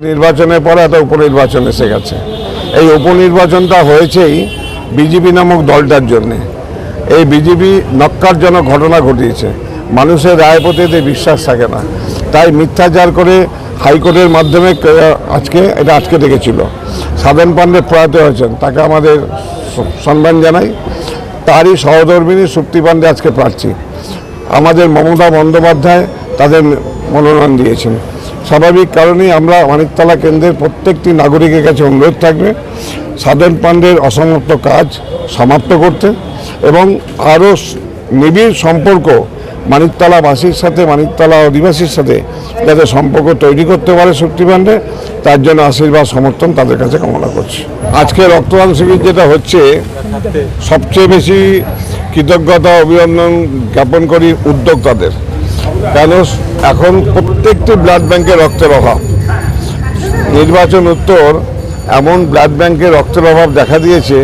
নির্বাচনের পরে একটা উপনির্বাচন এসে গেছে। এই উপনির্বাচনটা হয়েছেই বিজেপি নামক দলটার জন্যে। এই বিজেপি নক্কারজনক ঘটনা ঘটিয়েছে, মানুষের রায় প্রতি বিশ্বাস থাকে না, তাই মিথ্যাচার করে হাইকোর্টের মাধ্যমে আজকে ডেকেছিল। সাধন পাণ্ডে প্রয়াত হয়েছেন, তাকে আমাদের সম্মান জানাই। তারই সহধর্মিনী সুপ্তি পাণ্ডে আজকে প্রার্থী। আমাদের মমতা বন্দ্যোপাধ্যায় তাদের মনোনয়ন দিয়েছেন। স্বাভাবিক কারণেই আমরা মানিকতলা কেন্দ্রের প্রত্যেকটি নাগরিকের কাছে অনুরোধ থাকবে সাধন পাণ্ডের অসমাপ্ত কাজ সমাপ্ত করতে এবং আরও নিবিড় সম্পর্ক মানিকতলাবাসীর সাথে, মানিকতলা অধিবাসীর সাথে যাতে সম্পর্ক তৈরি করতে পারে শক্তি পাণ্ডে, তার জন্য আশীর্বাদ সমর্থন তাদের কাছে কামনা করছি। আজকে রক্তদান শিবির যেটা হচ্ছে, সবচেয়ে বেশি কৃতজ্ঞতা অভিনন্দন জ্ঞাপন করি উদ্যোক্তাদের। কেন এখন প্রত্যেকটি ব্লাড ব্যাংকে রক্তের অভাব। নির্বাচন উত্তর এমন ব্লাড ব্যাংকে রক্তের অভাব দেখা দিয়েছে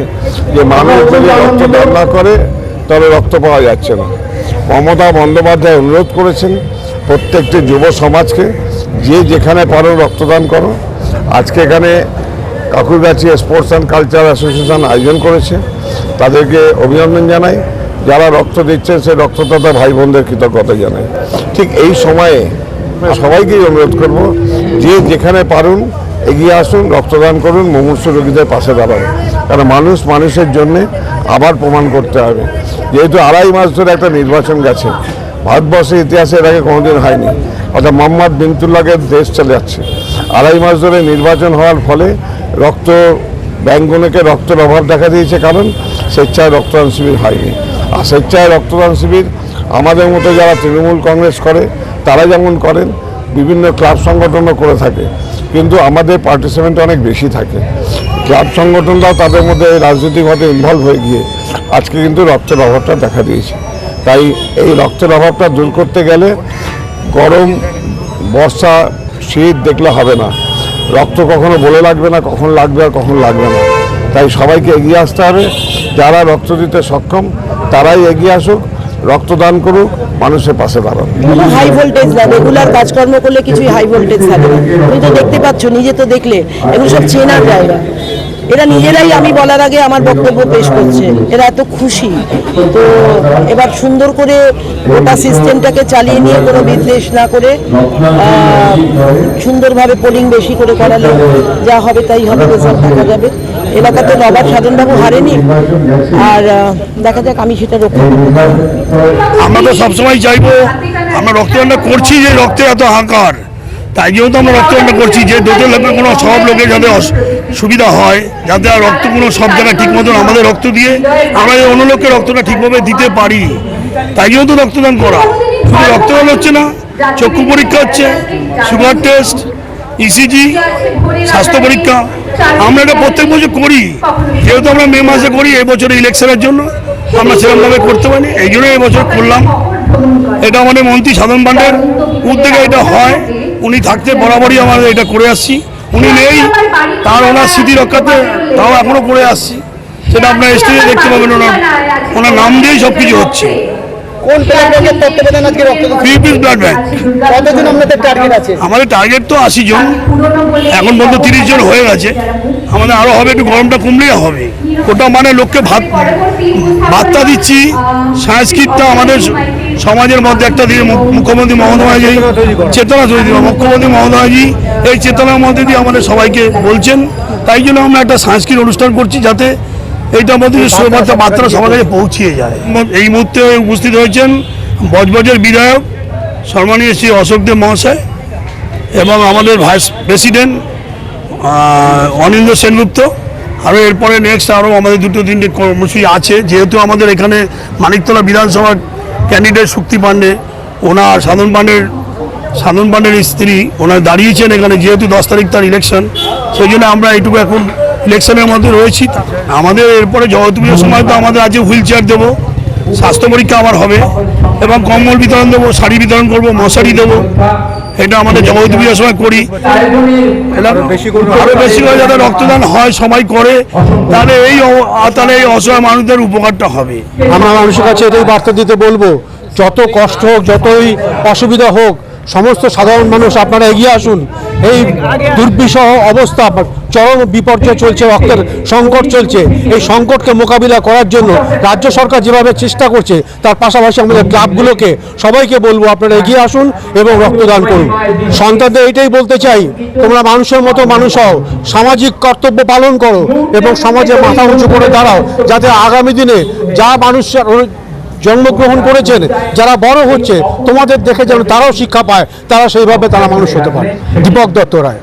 যে মানুষ যদি রক্ত দান না করে তবে রক্ত পাওয়া যাচ্ছে না। মমতা বন্দ্যোপাধ্যায় অনুরোধ করেছেন প্রত্যেকটি যুব সমাজকে যে যেখানে পারো রক্তদান করো। আজকে এখানে Kakurgachi sports and culture association আয়োজন করেছে, তাদেরকে অভিনন্দন জানাই। যারা রক্ত দিচ্ছেন সেই রক্তদাতা ভাই বোনদের কৃতজ্ঞতা জানাই। ঠিক এই সময়ে সবাইকেই অনুরোধ করব যে যেখানে পারুন এগিয়ে আসুন, রক্তদান করুন, মুমূর্ষু রোগীদের পাশে দাঁড়ান। কারণ মানুষ মানুষের জন্যে আবার প্রমাণ করতে হবে। যেহেতু 2.5 মাস ধরে একটা নির্বাচন গেছে, ভারতবর্ষের ইতিহাসে এর আগে কোনোদিন হয়নি। অর্থাৎ মোহাম্মদ বিনতুল্লাহকে দেশ চলে যাচ্ছে। 2.5 মাস ধরে নির্বাচন হওয়ার ফলে রক্ত ব্যাংকগুলোকে রক্তের অভাব দেখা দিয়েছে, কারণ স্বেচ্ছায় রক্তদান শিবির হয়নি। আর স্বেচ্ছায় রক্তদান শিবির আমাদের মতো যারা তৃণমূল কংগ্রেস করে তারা যেমন করেন, বিভিন্ন ক্লাব সংগঠনও করে থাকে, কিন্তু আমাদের পার্টিসিপেন্ট অনেক বেশি থাকে। ক্লাব সংগঠনরাও তাদের মধ্যে রাজনৈতিকভাবে ইনভলভ হয়ে গিয়ে আজকে কিন্তু রক্তের অভাবটা দেখা দিয়েছে। তাই এই রক্তের অভাবটা দূর করতে গেলে গরম, বর্ষা, শীত দেখলে হবে না। রক্ত কখনো বলে লাগবে না কখন লাগবে আর কখন লাগবে না। তাই সবাইকে এগিয়ে আসতে হবে। যারা রক্ত দিতে সক্ষম তারাই এগিয়ে আসুক, রক্তদান করুক, মানুষের পাশে দাঁড়ান। হাই ভোল্টেজ না, রেগুলার কাজকর্ম করলে কিছুই হাই ভোল্টেজ থাকে না। তুমি তো দেখতে পাচ্ছ, নিজে তো দেখলে এগুলো সব চেনা জায়গা। এরা নিজেরাই আমি বলার আগে আমার বক্তব্য পেশ করছে, এরা এত খুশি। তো এবার সুন্দর করে গোটা সিস্টেমটাকে চালিয়ে নিয়ে কোনো বিদ্বেষ না করে সুন্দরভাবে পোলিং বেশি করে করালে যা হবে তাই হবে, রেজাল্ট দেখা যাবে। এলাকাতে নবাব সাধনবাবু হারেনি, আর দেখা যাক আমি সেটা রক্ষা করতে পারি। আমরা তো সবসময় চাইবো, আমরা রক্তদানটা করছি যে রক্তে এত হাহাকার, তাই যেহেতু আমরা রক্তদানটা করছি যে দুটো লোকের কোনো সব লোকের যাতে সুবিধা হয়, যাতে আর রক্ত কোনো সব জায়গায় ঠিক মতন আমাদের রক্ত দিয়ে আমরা অন্য লোকের রক্তটা ঠিকভাবে দিতে পারি, তাই যেহেতু রক্তদান করা। শুধু রক্তদান হচ্ছে না, চক্ষু পরীক্ষা হচ্ছে, সুগার টেস্ট, ইসিজি, স্বাস্থ্য পরীক্ষা আমরা এটা প্রত্যেক বছর করি। যেহেতু আমরা মে মাসে করি, এবছর ইলেকশনের জন্য আমরা সেরকমভাবে করতে পারি, এই জন্য এবছর করলাম। এটা আমাদের মন্ত্রী সাধন পাণ্ডের উদ্যোগে এটা হয়। উনি থাকতে বরাবরই আমাদের এটা করে আসছি। উনি নেই, তার ওনার স্মৃতি রক্ষাতে তাও এখনও করে আসছি। সেটা আপনার স্টেজে দেখতে পাবেন, ওনার নাম দিয়েই সব কিছু হচ্ছে। আমাদের টার্গেট তো 80 জন, এখন পর্যন্ত 30 জন হয়ে গেছে। আমাদের আরো হবে, একটু গরমটা কমলেই হবে। ওটা মানে লোককে ভাত্তা দিচ্ছি। সংস্কৃতটা আমাদের সমাজের মধ্যে একটা দিয়ে মুখ্যমন্ত্রী মহোদয়জি চেতনা তৈরি দিল। মুখ্যমন্ত্রী মহোদয়জি এই চেতনার মধ্যে দিয়ে আমাদের সবাইকে বলছেন, তাই জন্য আমরা একটা সাংস্কৃতিক অনুষ্ঠান করছি, যাতে এইটার মধ্যে বার্তাটা সবার কাছে পৌঁছিয়ে যায়। এই মুহূর্তে উপস্থিত হয়েছেন বজবজের বিধায়ক সম্মানীয় শ্রী অশোক দেব মহাশয় এবং আমাদের ভাইস প্রেসিডেন্ট অনিন্দ্র সেনগুপ্ত। আরও এরপরে নেক্সট আরও আমাদের 2-3টে কর্মসূচি আছে। যেহেতু আমাদের এখানে মানিকতলা বিধানসভার ক্যান্ডিডেট শক্তি পাণ্ডে, ওনার সাধন পাণ্ডের স্ত্রী ওনার দাঁড়িয়েছেন এখানে, যেহেতু 10 তারিখ তার ইলেকশন, সেই জন্য আমরা এইটুকু এখন ইলেকশনের মধ্যে রয়েছি। আমাদের এরপরে জগৎ পুজোর সময় তো আমাদের আছে হুইল চেয়ার দেবো, স্বাস্থ্য পরীক্ষা আবার হবে এবং কম্বল বিতরণ দেবো, শাড়ি বিতরণ করবো, মশারি দেবো। এটা আমাদের জগৎ পুজোর সময় করি। আরো বেশি করে যাতে রক্তদান হয় সবাই করে, তাহলে এই অসহায় মানুষদের উপকারটা হবে। আমরা মানুষের কাছে এটাই বার্তা দিতে বলবো, যত কষ্ট হোক, যতই অসুবিধা হোক, সমস্ত সাধারণ মানুষ আপনারা এগিয়ে আসুন। এই দুর্বিষহ অবস্থা, চরম বিপর্যয় চলছে, রক্তের সংকট চলছে। এই সংকটকে মোকাবিলা করার জন্য রাজ্য সরকার যেভাবে চেষ্টা করছে, তার পাশাপাশি আমাদের ক্লাবগুলোকে সবাইকে বলবো আপনারা এগিয়ে আসুন এবং রক্তদান করুন। সন্তানদের এটাই বলতে চাই, তোমরা মানুষের মতো মানুষ হও, সামাজিক কর্তব্য পালন করো এবং সমাজে মাথা উঁচু করে দাঁড়াও, যাতে আগামী দিনে যা মানুষ জন্মগ্রহণ করেছেন, যারা বড় হচ্ছে, তোমাদের দেখে যেন তারাও শিক্ষা পায়, তারা সেইভাবে তারা মানুষ হতে পারে। দীপক দত্ত রায়।